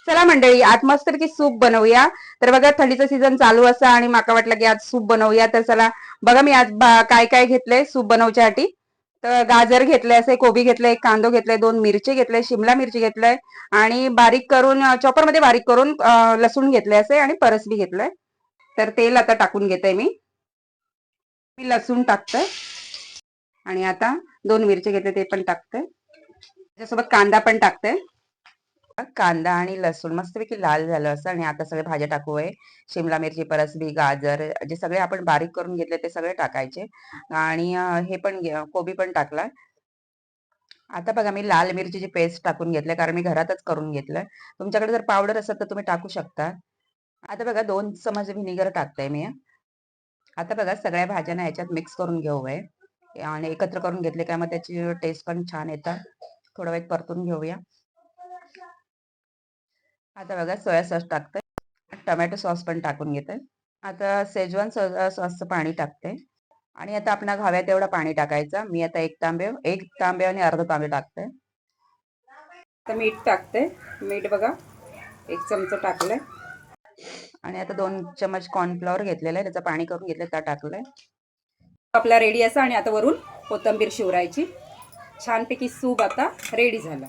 चला मंडळी, आज मस्त की सूप बनवूया. तर बघा, थंडीचा सीझन चालू असा आणि माका वाटलं की आज सूप बनवूया. तर चला बघा, मी आज काय काय घेतलंय सूप बनवच्यासाठी. तर गाजर घेतले, असे कोबी घेतले, एक कांदो घेतले, 2 मिरची घेतले, शिमला मिरची घेतलंय आणि बारीक करून चॉपर मध्ये बारीक करून लसूण घेतले असे आणि परसबी घेतलंय. तर तेल आता टाकून घेते मी लसूण टाकते आणि आता 2 मिरची घेतले ते पण टाकते. त्याच्यासोबत कांदा पण टाकते. कांदा आणि लसूण मस्तपैकी लाल झालं असं आणि आता सगळे भाज्या टाकू आहे. शिमला मिरची, परसबी, गाजर जे सगळे आपण बारीक करून घेतले ते सगळे टाकायचे आणि हे पण कोबी पण टाकला. आता बघा, मी लाल मिरचीची पेस्ट टाकून घेतली कारण मी घरातच करून घेतलंय. तुमच्याकडे जर पावडर असेल तर तुम्ही टाकू शकता. आता बघा, 2 चमच व्हिनेगर टाकते मी. आता बघा, सगळ्या भाज्यांना ह्याच्यात मिक्स करून घेऊया आणि एकत्र करून घेतले का मग त्याची टेस्ट पण छान येतात. थोडा वेळ परतून घेऊया. आता बघा, सोया सॉस टाकते, टोमॅटो सॉस पण टाकून घेते. आता शेजवान सॉसचं पाणी टाकते आणि आता आपण हव्या तेवढं पाणी टाकायचं. मी आता एक तांबे आणि अर्धा तांबे टाकते. आता मीठ टाकते. मीठ बघा, 1 चमचा टाकलंय आणि आता 2 चमच कॉर्नफ्लॉवर घेतलेलं आहे, त्याचं पाणी करून घेतलं, त्या टाकलंय. आपला रेडी असा आणि आता वरून कोथिंबीर शिवरायची. छानपैकी सूप आता रेडी झालं.